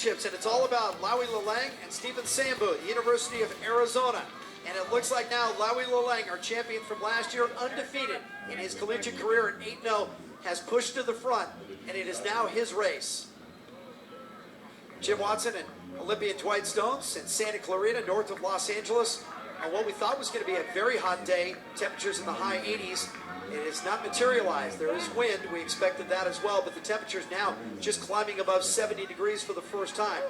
And it's all about Lowy Lelang and Stephen Sambu, the University of Arizona. And it looks like now Lowy Lelang, our champion from last year, undefeated in his collegiate career at 8-0, has pushed to the front, and it is now his race. Jim Watson and Olympian Dwight Stones in Santa Clarita, north of Los Angeles, on what we thought was going to be a very hot day, temperatures in the high 80s. It has not materialized. There is wind. We expected that as well, but the temperatures now just climbing above 70 degrees for the first time.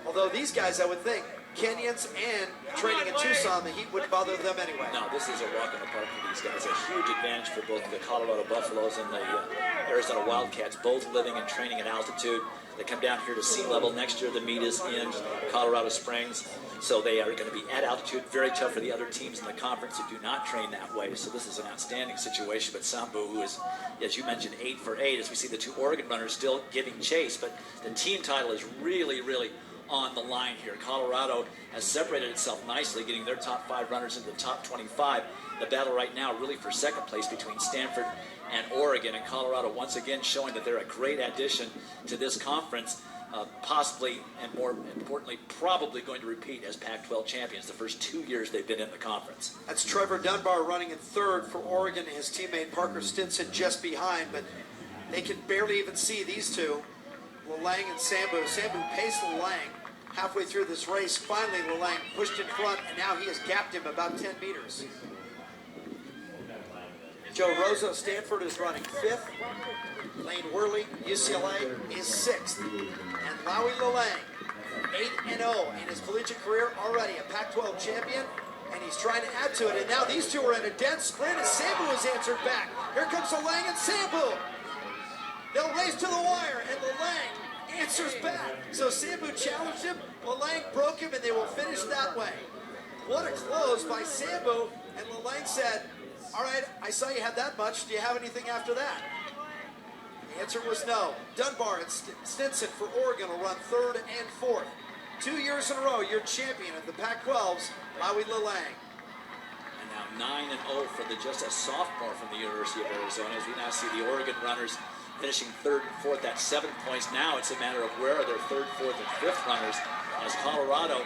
Although these guys, I would think, Kenyans and training in Tucson, the heat wouldn't bother them anyway. No, this is a walk in the park for these guys. A huge advantage for both the Colorado Buffaloes and the Arizona Wildcats, both living and training at altitude. They come down here to sea level. Next year the meet is in Colorado Springs, so they are going to be at altitude. Very tough for the other teams in the conference who do not train that way, so this is an outstanding situation. But Sambu, who is, as you mentioned, 8 for 8, as we see the two Oregon runners still giving chase, but the team title is really on the line here. Colorado has separated itself nicely, getting their top 5 runners into the top 25. The battle right now really for second place between Stanford and Oregon, and Colorado once again showing that they're a great addition to this conference, possibly, and more importantly, probably going to repeat as Pac-12 champions the first 2 years they've been in the conference. That's Trevor Dunbar running in third for Oregon, his teammate Parker Stinson just behind, but they can barely even see these two, Lelang and Sambu. Sambu paced Lelang halfway through this race. Finally, Lelang pushed in front, and now he has gapped him about 10 meters. Joe Rosa, Stanford, is running 5th. Lane Worley, UCLA, is 6th. And Lowy Lelang, 8-0 in his collegiate career, already a Pac-12 champion, and he's trying to add to it. And now these two are in a dead sprint as Sambu has answered back. Here comes Lelang and Sambu. They'll race to the wire, and Lelang answers back. So Sambu challenged him, Lelang broke him, and they will finish that way. What a close by Sambu, and Lelang said, all right, I saw you had that much. Do you have anything after that? The answer was no. Dunbar and Stinson for Oregon will run 3rd and 4th. 2 years in a row, your champion of the Pac-12's Lowy Lelang. And now 9-0 for just a sophomore from the University of Arizona, as we now see the Oregon runners finishing 3rd and 4th at 7 points. Now it's a matter of where are their 3rd, 4th, and 5th runners, as Colorado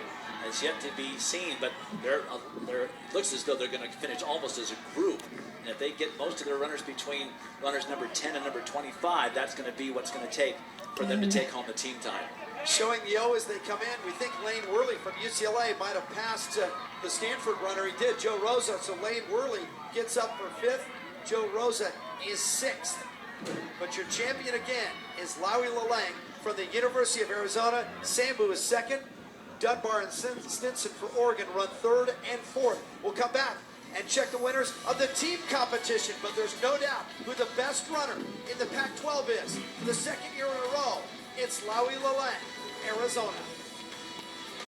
has yet to be seen, but it looks as though they're going to finish almost as a group. And if they get most of their runners between runners number 10 and number 25, that's going to be what's going to take for them to take home the team title. Showing the O as they come in, we think Lane Worley from UCLA might have passed the Stanford runner. He did, Joe Rosa, so Lane Worley gets up for 5th. Joe Rosa is 6th. But your champion again is Lowy Lelang from the University of Arizona. Sambu is 2nd. Dunbar and Stinson for Oregon run 3rd and 4th. We'll come back and check the winners of the team competition, but there's no doubt who the best runner in the Pac-12 is. For the 2nd year in a row, it's Lowy Lelang, Arizona.